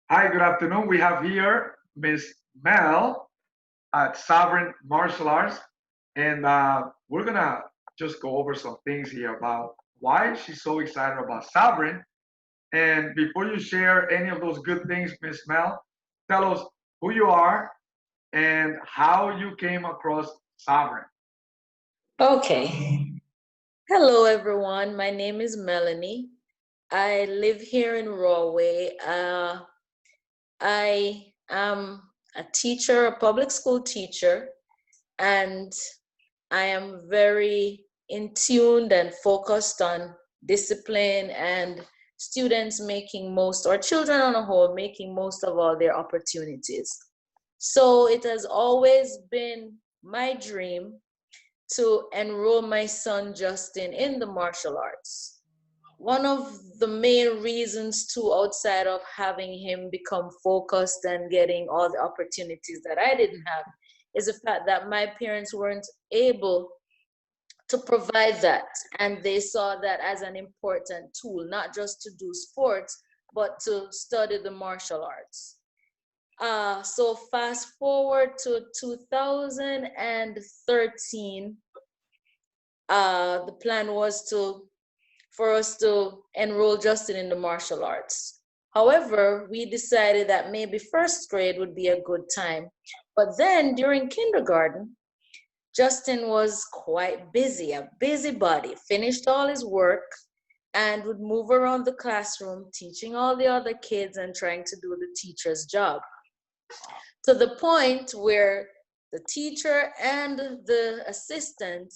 Hi, good afternoon. We have here Miss Mel at Sovereign Martial Arts, and we're gonna just go over some things here about why she's so excited about Sovereign. And before you share any of those good things, Miss Mel, tell us who you are and how you came across Sovereign. Okay. Hello, everyone. My name is Melanie. I live here in Rawway. I am a teacher, a public school teacher, and I am very in tuned and focused on discipline and students making most, or children on a whole, making most of all their opportunities. So it has always been my dream to enroll my son Justin in the martial arts. One of the main reasons, too, outside of having him become focused and getting all the opportunities that I didn't have, is the fact that my parents weren't able to provide that. And they saw that as an important tool, not just to do sports, but to study the martial arts. So fast forward to 2013, the plan was for us to enroll Justin in the martial arts. However, we decided that maybe first grade would be a good time. But then during kindergarten, Justin was quite busy, a busybody, finished all his work and would move around the classroom teaching all the other kids and trying to do the teacher's job, to the point where the teacher and the assistant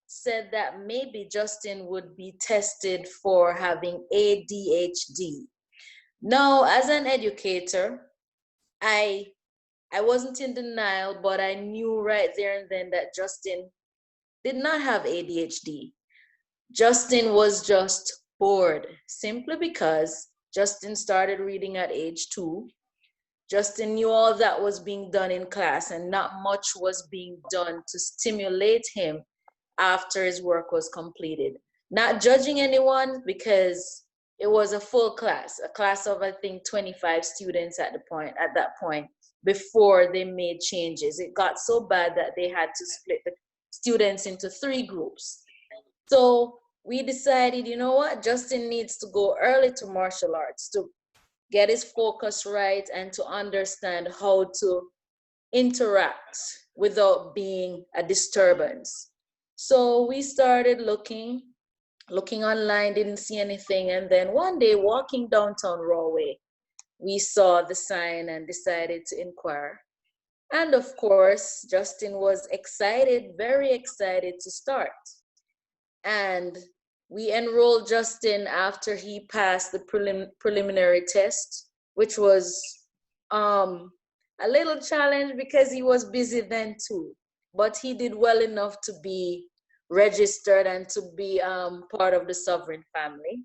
said that maybe Justin would be tested for having ADHD. Now, as an educator, I I wasn't in denial, but I knew right there and then that Justin did not have ADHD. Justin was just bored simply because Justin started reading at age 2. Justin knew all that was being done in class and not much was being done to stimulate him after his work was completed. Not judging anyone because it was a full class, a class of I think 25 students at that point before they made changes. It got so bad that they had to split the students into 3 groups. So we decided, you know what, Justin needs to go early to martial arts to get his focus right and to understand how to interact without being a disturbance. So we started looking online, didn't see anything. And then one day, walking downtown Rawway, we saw the sign and decided to inquire. And of course, Justin was excited, very excited to start. And we enrolled Justin after he passed the preliminary test, which was um, a little challenge because he was busy then too. But he did well enough to be registered and to be part of the Sovereign family.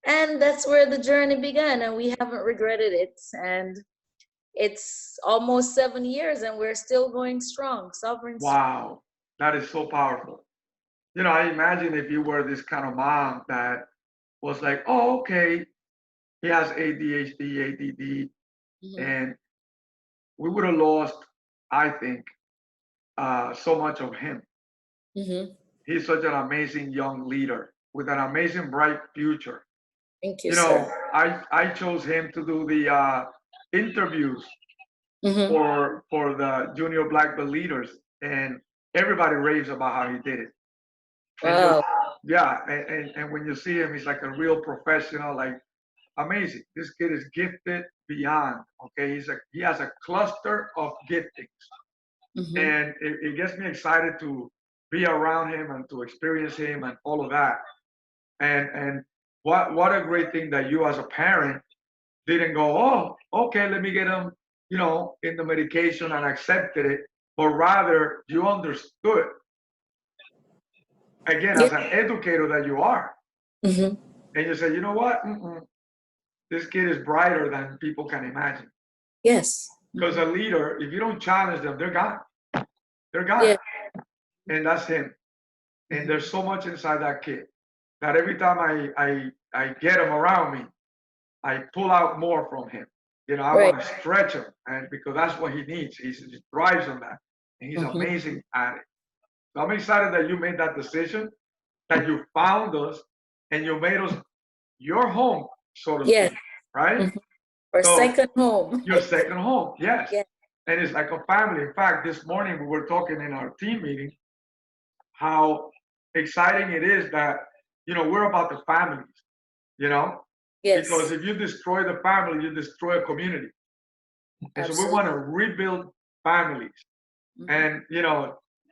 And that's where the journey began, and we haven't regretted it. And it's almost 7 years, and we're still going strong. Sovereign. Wow, that is so powerful. I imagine if you were this kind of mom that was like, oh, okay, he has ADHD, ADD, Mhm. and we would have lost, I think, so much of him. Mhm. He's such an amazing young leader with an amazing, bright future. Thank you, sir. I chose him to do the interviews Mhm. for the junior black belt leaders, and everybody raves about how he did it. And just Wow. yeah, and when you see him, he's like a real professional, like amazing. This kid is gifted beyond. Okay, he has a cluster of giftings, Mhm. and it gets me excited to be around him and to experience him and all of that. And what a great thing that you as a parent didn't go, oh, okay, let me get him, in the medication and accepted it, but rather you understood again Yeah. as an educator that you are, Mhm. and you said, you know what, this kid is brighter than people can imagine. Yes. Because Mhm. a leader, if you don't challenge them, they're gone. They're gone. Yeah. And that's him. And Mhm. there's so much inside that kid that every time I get him around me, I pull out more from him. I Right. want to stretch him, and because that's what he needs. He thrives on that, and he's Mhm. amazing at it. So I'm excited that you made that decision, that you found us, and you made us your home, so to Yes. speak, right? Mhm. Or So second home. your second home, yes. Yes. And it's like a family. In fact, this morning we were talking in our team meeting how exciting it is that, we're about the families, you know, because Yes. if you destroy the family, you destroy a community. And so we want Absolutely. to rebuild families. Mhm. And,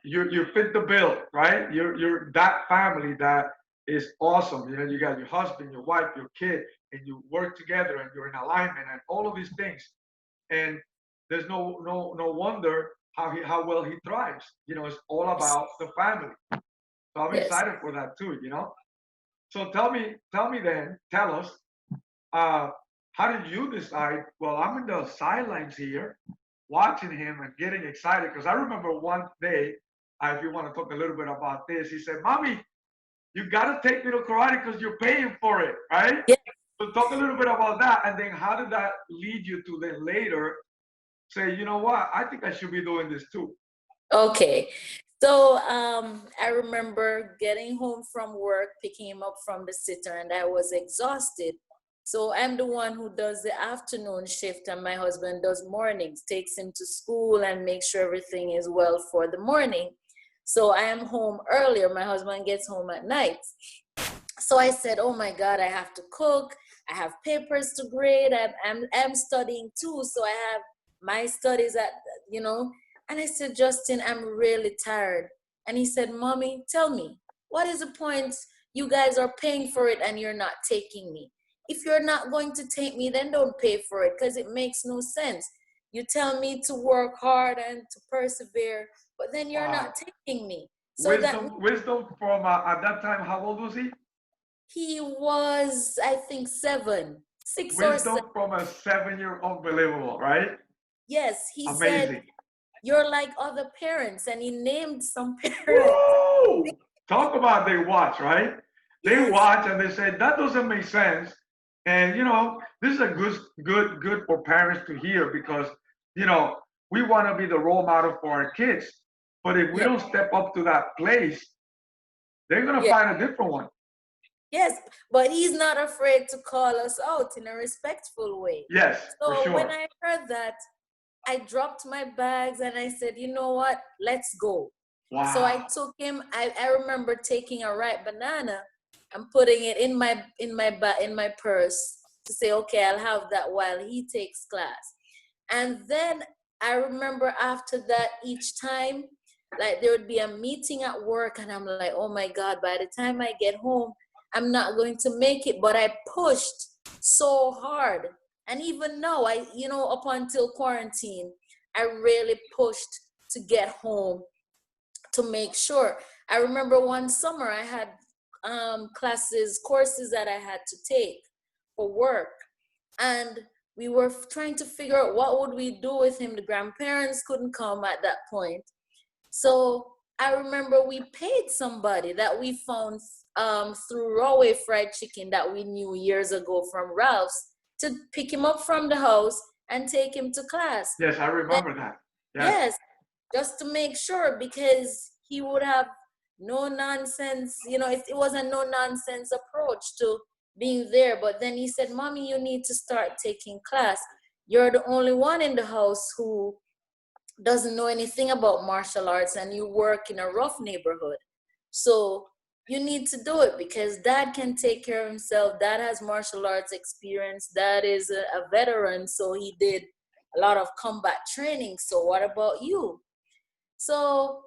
you fit the bill, right? You're that family that is awesome. You got your husband, your wife, your kid, and you work together and you're in alignment and all of these things. And there's no wonder how well he thrives. It's all Yes. about the family. So I'm Yes. excited for that too. So tell us, uh, how did you decide? Well, I'm in the sidelines here, watching him and getting excited because I remember one day, if you want to talk a little bit about this, he said, "Mommy, you got to take me to karate because you're paying for it, right?" Yes. So talk a little bit about that, and then how did that lead you to then later say, you know what, I think I should be doing this too? Okay. So I remember getting home from work, picking him up from the sitter, and I was exhausted. So I'm the one who does the afternoon shift, and my husband does mornings, takes him to school and makes sure everything is well for the morning. So I am home earlier. My husband gets home at night. So I said, oh my God, I have to cook. I have papers to grade. I'm studying too. So I have my studies you know. And I said, Justin, I'm really tired. And he said, Mommy, tell me, what is the point? You guys are paying for it and you're not taking me. If you're not going to take me, then don't pay for it because it makes no sense. You tell me to work hard and to persevere, but then you're not Wow. taking me. So that Wisdom from at that time, how old was he? he was, I think, 6 or 7. Wisdom from a 7 year, unbelievable, right? Yes, he said, Amazing. you're like other parents. And he named some parents. Woo! Talk about they watch, right? They Yes, watch and they say that doesn't make sense. And this is a good for parents to hear because you know we want to be the role model for our kids. But if we yes, don't step up to that place, they're gonna yes, find a different one. yes. But he's not afraid to call us out in a respectful way. Yes, for So when sure. I heard that, I dropped my bags and I said, you know what? Let's go. So I Wow. took him. I remember taking a ripe banana and putting it in my purse to say, okay, I'll have that while he takes class. And then I remember after that, each time, like there would be a meeting at work, and I'm like, oh my God, by the time I get home, I'm not going to make it. But I pushed so hard. And even now, up until quarantine, I really pushed to get home to make sure. I remember one summer I had courses that I had to take for work, and we were trying to figure out what would we do with him. The grandparents couldn't come at that point, so I remember we paid somebody that we found through Rawway Fried Chicken that we knew years ago from Ralph's to pick him up from the house and take him to class. Yes, I Then, remember that. Yes. yes, just to make sure because he would have no nonsense, it was a no nonsense approach to being there. But then he said, Mommy, you need to start taking class. You're the only one in the house who doesn't know anything about martial arts and you work in a rough neighborhood. So you need to do it because dad can take care of himself. Dad has martial arts experience. Dad is a veteran, so he did a lot of combat training. So what about you? So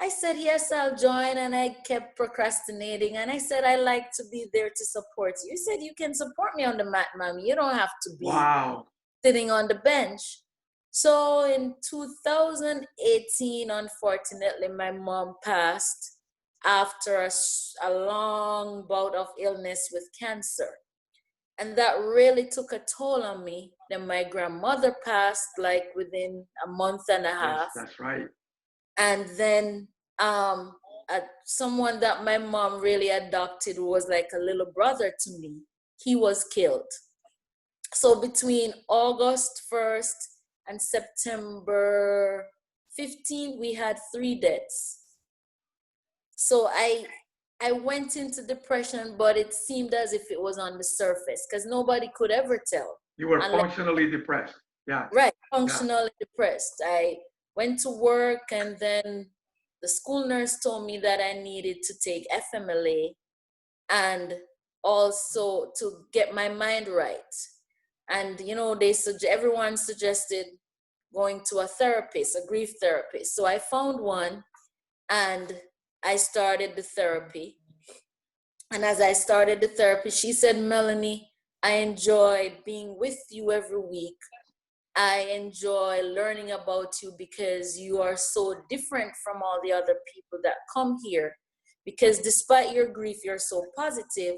I said, yes, I'll join. And I kept procrastinating. And I said, I like to be there to support you. You said, you can support me on the mat, mommy. You don't have to be Wow. sitting on the bench. So in 2018, unfortunately, my mom passed after a long bout of illness with cancer. And that really took a toll on me. Then my grandmother passed like within a month and a Yes, half. that's right. And then someone that my mom really adopted, who was like a little brother to me, he was killed. So between August 1st and September 15th, we had 3 deaths. So I went into depression, but it seemed as if it was on the surface because nobody could ever tell. You were Unless, functionally depressed. Yeah. right, Yeah. functionally depressed. I went to work, and then the school nurse told me that I needed to take FMLA and also to get my mind right. And everyone suggested going to a therapist, a grief therapist. So I found one, and I started the therapy. And as I started the therapy, she said, Melanie, I enjoy being with you every week. I enjoy learning about you because you are so different from all the other people that come here. Because despite your grief, you're so positive,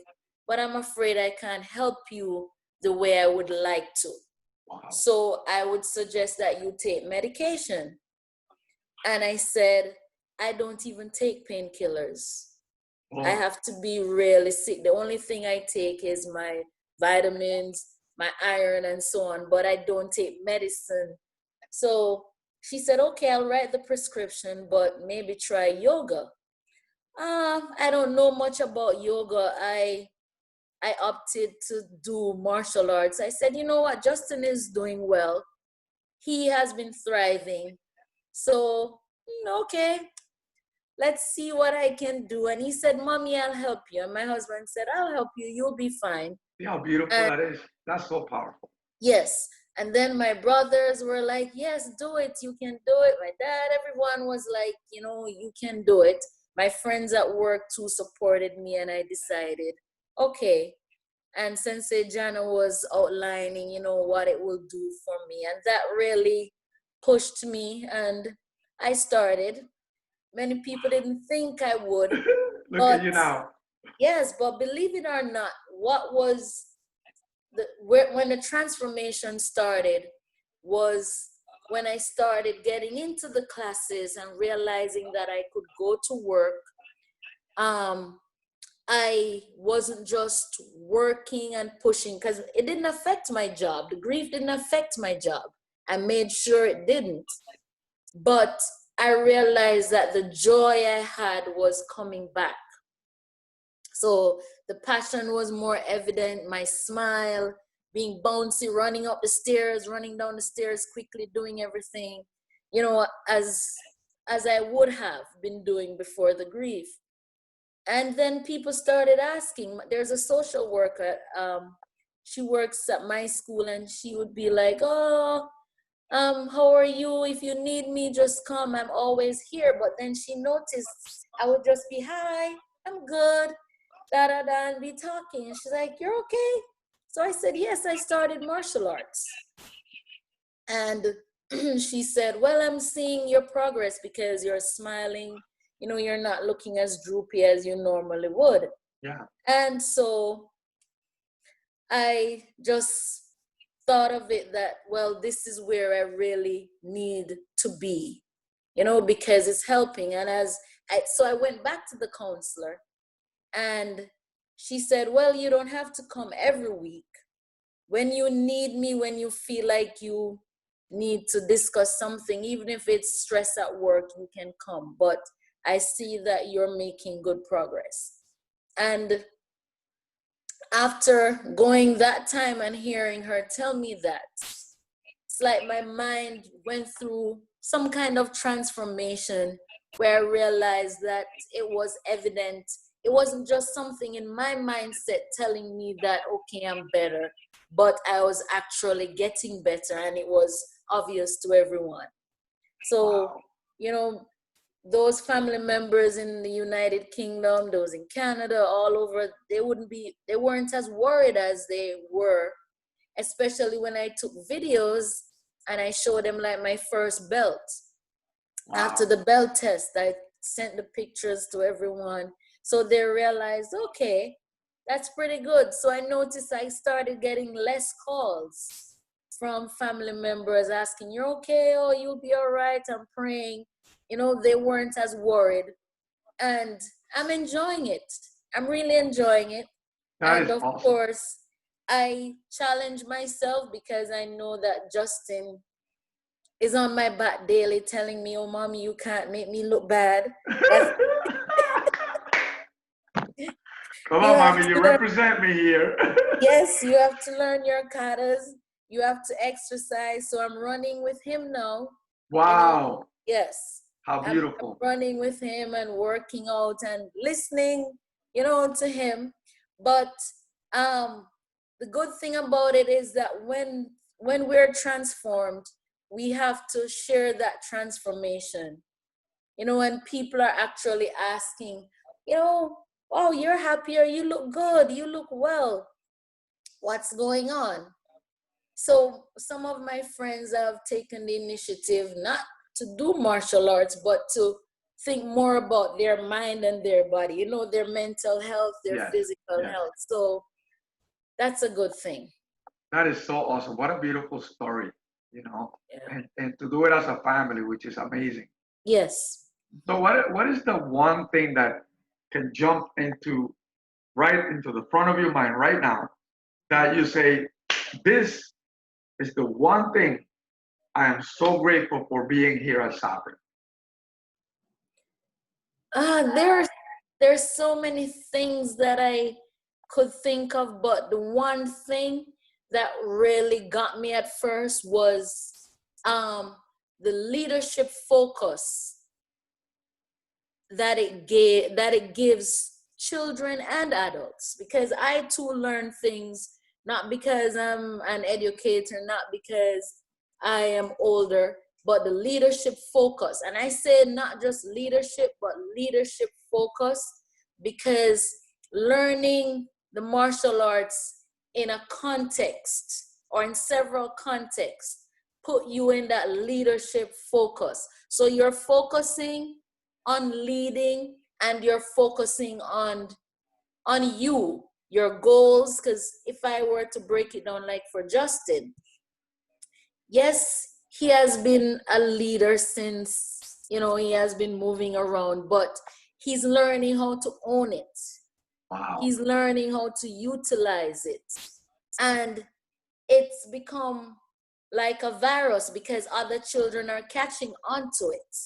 but I'm afraid I can't help you the way I would like to. Wow. So I would suggest that you take medication. And I said, I don't even take painkillers. I Oh, have to be really sick. The only thing I take is my vitamins, my iron, and so on, but I don't take medicine. So she said, okay, I'll write the prescription, but maybe try yoga. I don't know much about yoga. I opted to do martial arts. I said, you know what, Justin is doing well. He has been thriving. So, okay, let's see what I can do. And he said, Mommy, I'll help you. And my husband said, I'll help you. You'll be fine. see how beautiful And that is. That's so powerful. yes. And then my brothers were like, yes, do it. You can do it. My dad, everyone was like, you can do it. My friends at work too supported me. And I decided, okay. And Sensei Jana was outlining, what it will do for me. And that really pushed me. And I started. Many people didn't think I would, Look at but you now. yes, but believe it or not, when the transformation started was when I started getting into the classes and realizing that I could go to work. I wasn't just working and pushing because it didn't affect my job. The grief didn't affect my job. I made sure it didn't. But I realized that the joy I had was coming back. So the passion was more evident, my smile, being bouncy, running up the stairs, running down the stairs quickly, doing everything, as I would have been doing before the grief. And then people started asking. There's a social worker, she works at my school, and she would be like, oh, how are you? If you need me, just come. I'm always here. But then she noticed I would just be, hi, I'm good, da da da, and be talking. And she's like, you're okay? So I said, yes, I started martial arts. And she said, well, I'm seeing your progress because you're smiling. You're not looking as droopy as you normally would. Yeah. And so I just thought of it that, well, this is where I really need to be, because it's helping. And so I went back to the counselor, and she said, well, you don't have to come every week. When you need me, when you feel like you need to discuss something, even if it's stress at work, you can come. But I see that you're making good progress. And after going that time and hearing her tell me that, it's like my mind went through some kind of transformation where I realized that it was evident. It wasn't just something in my mindset telling me that, okay, I'm better, but I was actually getting better, and it was obvious to everyone. So, Wow. those family members in the United Kingdom, those in Canada, all over, they weren't as worried as they were, especially when I took videos and I showed them like my first belt. After Wow. the belt test, I sent the pictures to everyone. So they realized, okay, that's pretty good. So I noticed I started getting less calls from family members asking, you're okay? Oh, you'll be all right. I'm praying. They weren't as worried. And I'm enjoying it. I'm really enjoying it. That And is of awesome. course, I challenge myself because I know that Justin is on my back daily telling me, oh, mommy, you can't make me look bad. That's, Come you on, have mommy, you to learn. represent me here. Yes, you have to learn your katas. You have to exercise. So I'm running with him now. You know, Wow, yes, how I'm beautiful. running with him and working out and listening, to him. But um, the good thing about it is that when we're transformed, we have to share that transformation. When people are actually asking, oh, you're happier, you look good, you look well, what's going on? So some of my friends have taken the initiative not to do martial arts, but to think more about their mind and their body, their mental health, their Yes, physical yes. health. So that's a good thing. That is so awesome. What a beautiful story, Yeah. and to do it as a family, which is amazing. Yes. So what is the one thing that can jump into right into the front of your mind right now that you say, this is the one thing I am so grateful for being here at Sovereign. There's so many things that I could think of, but the one thing that really got me at first was the leadership focus that it gives children and adults, because I too learn things, not because I'm an educator, not because I am older, but the leadership focus. And I say not just leadership, but leadership focus, because learning the martial arts in a context or in several contexts put you in that leadership focus. So you're focusing on leading, and you're focusing on your goals. Because if I were to break it down, like for Justin, yes, he has been a leader since he has been moving around, but he's learning how to own it. Wow. He's learning how to utilize it, and it's become like a virus because other children are catching onto it.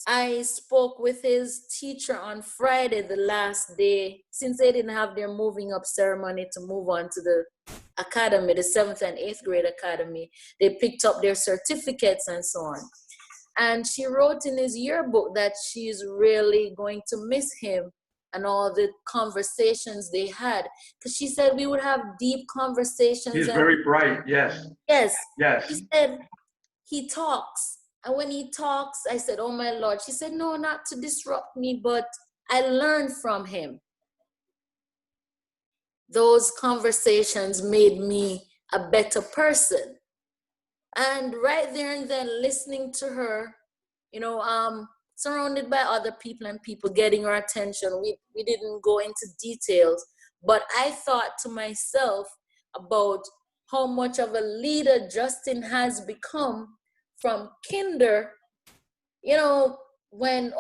I spoke with his teacher on Friday, the last day, since they didn't have their moving up ceremony to move on to the academy, the 7th and 8th grade academy. They picked up their certificates and so on. And she wrote in his yearbook that she's really going to miss him and all the conversations they had. Because she said we would have deep conversations. He's And very bright. Yes. yes, Yes. she said he talks. And when he talks, I said, oh my Lord. She said, no, not to disrupt me, but I learned from him. Those conversations made me a better person. And right there and then, listening to her, surrounded by other people and people getting her attention. We didn't go into details, but I thought to myself about how much of a leader Justin has become from kinder, when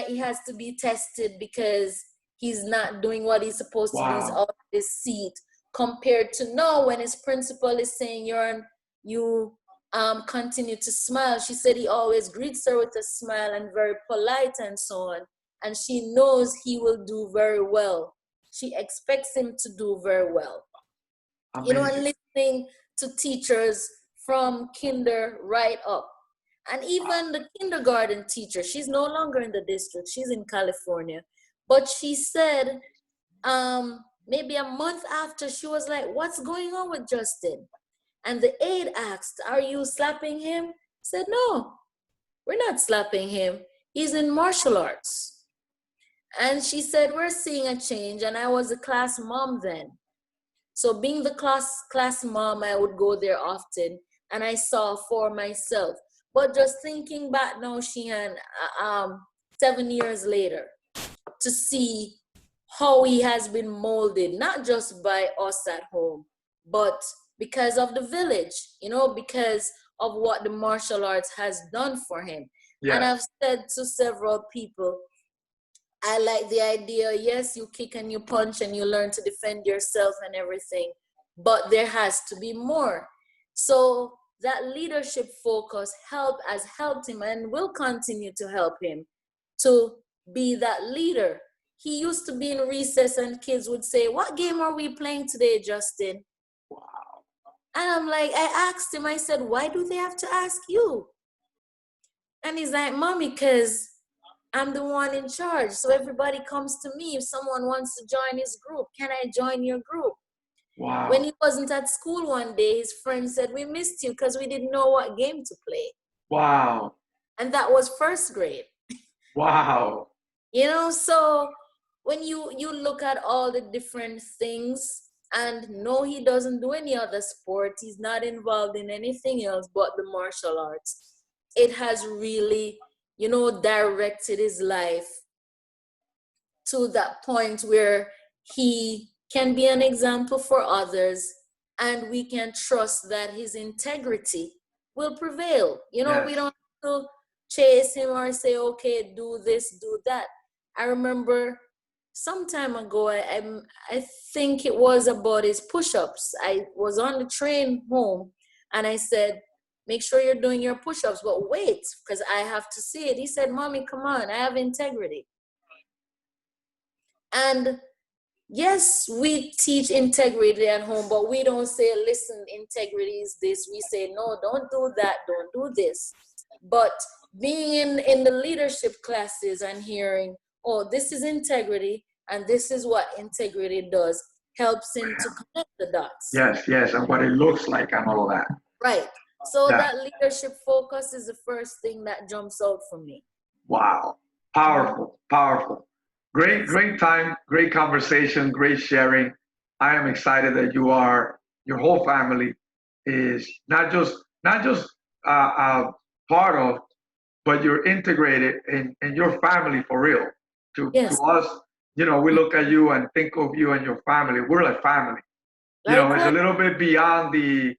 he has to be tested because he's not doing what he's supposed to do, he's Wow. out of his seat, compared to now when his principal is saying you continue to smile. She said he always greets her with a smile and very polite and so on, and she knows he will do very well. She expects him to do very well. And Amazing. listening to teachers from kinder right up. And even the kindergarten teacher, she's no longer in the district, she's in California. But she said, maybe a month after, she was like, what's going on with Justin? And the aide asked, are you slapping him? I said, no, we're not slapping him. He's in martial arts. And she said, we're seeing a change. And I was a class mom then. So being the class mom, I would go there often, and I saw for myself. But just thinking back now, Sheehan, 7 years later, to see how he has been molded, not just by us at home, but because of the village, because of what the martial arts has done for him. And Yes. I've said to several people, I like the idea. Yes, you kick and you punch and you learn to defend yourself and everything, but there has to be more. So that leadership focus has helped him and will continue to help him to be that leader. He used to be in recess and kids would say, "What game are we playing today, Justin?" Wow. And I'm like, I asked him, I said, "Why do they have to ask you?" And he's like, "Mommy, because I'm the one in charge. So everybody comes to me. If someone wants to join his group, can I join your group?" When Wow. he wasn't at school one day, his friend said, "We missed you because we didn't know what game to play." Wow. And that was first grade. Wow. So when you look at all the different things, and no, he doesn't do any other sport, he's not involved in anything else but the martial arts. It has really, directed his life to that point where he can be an example for others, and we can trust that his integrity will prevail. We Yes. don't have to chase him or say, "Okay, do this, do that." I remember some time ago, I think it was about his push-ups. I was on the train home and I said, "Make sure you're doing your push-ups, but wait, because I have to see it." He said, "Mommy, come on, I have integrity." And yes, we teach integrity at home, but we don't say, "Listen, integrity is this." We say, "No, don't do that, don't do this." But being in the leadership classes and hearing, "Oh, this is integrity and this is what integrity does," helps him to connect the dots. Yes, yes, and what it looks like and all of that. Right. So Yeah. that leadership focus is the first thing that jumps out for me. Wow. Mhm. Powerful, powerful. Great, Yes. great time, great conversation, great sharing. I am excited that your whole family is not just part of, but you're integrated in your family for real. To Yes. us, we look at you and think of you and your family. We're like family. It's a Likewise. little bit beyond the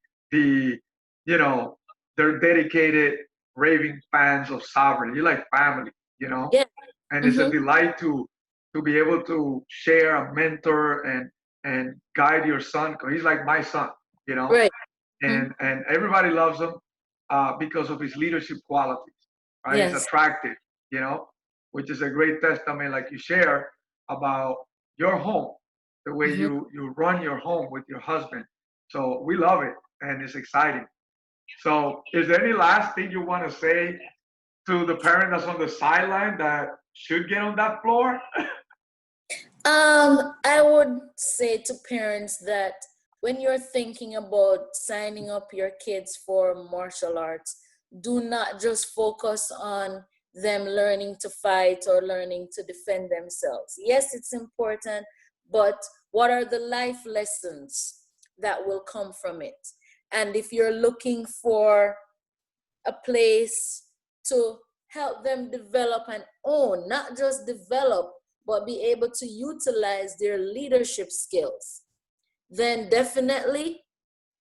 you know they're dedicated raving fans of Sovereign. You're like family, Yeah. and it's a Mm-hmm. delight to be able to share a mentor and guide your son because he's like my son, you know, Right. Mhm. and everybody loves him because of his leadership qualities, right? He's Yes. attractive, which is a great testament, like you share about your home, the way Mm-hmm. you run your home with your husband. So we love it, and it's exciting. So, is there any last thing you want to say to the parent that's on the sideline that should get on that floor? I would say to parents that when you're thinking about signing up your kids for martial arts, do not just focus on them learning to fight or learning to defend themselves. Yes, it's important, but what are the life lessons that will come from it? And if you're looking for a place to help them develop and own, not just develop, but be able to utilize their leadership skills, then definitely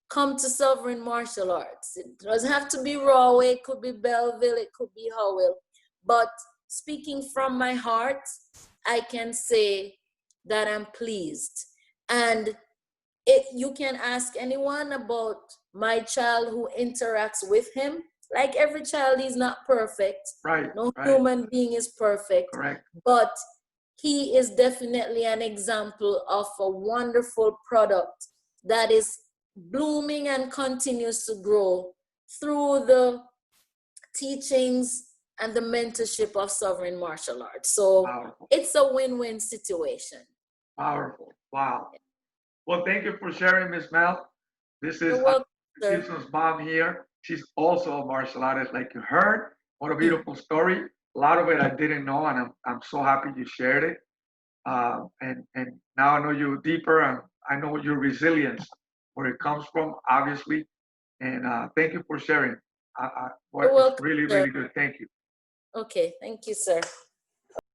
come to Sovereign Martial Arts. It doesn't have to be Rahway, it could be Belleville, it could be Howell. But speaking from my heart, I can say that I'm pleased. And you can ask anyone about my child who interacts with him. Like every child is not perfect. Right, No right, human being is perfect, correct. but he is definitely an example of a wonderful product that is blooming and continues to grow through the teachings and the mentorship of Sovereign Martial Arts. So Powerful, it's a win-win situation. powerful. Wow. Well, thank you for sharing, Miss Mel. This is You're welcome, sir. Houston's mom here. She's also a martial artist, like you heard. What a Mm. beautiful story. A lot of it I didn't know, and I'm so happy you shared it. And now I know you deeper, and I know your resilience, where it comes from, obviously. And thank you for sharing. You're What is welcome, really, sir. really good. Thank you. Okay, thank you, sir.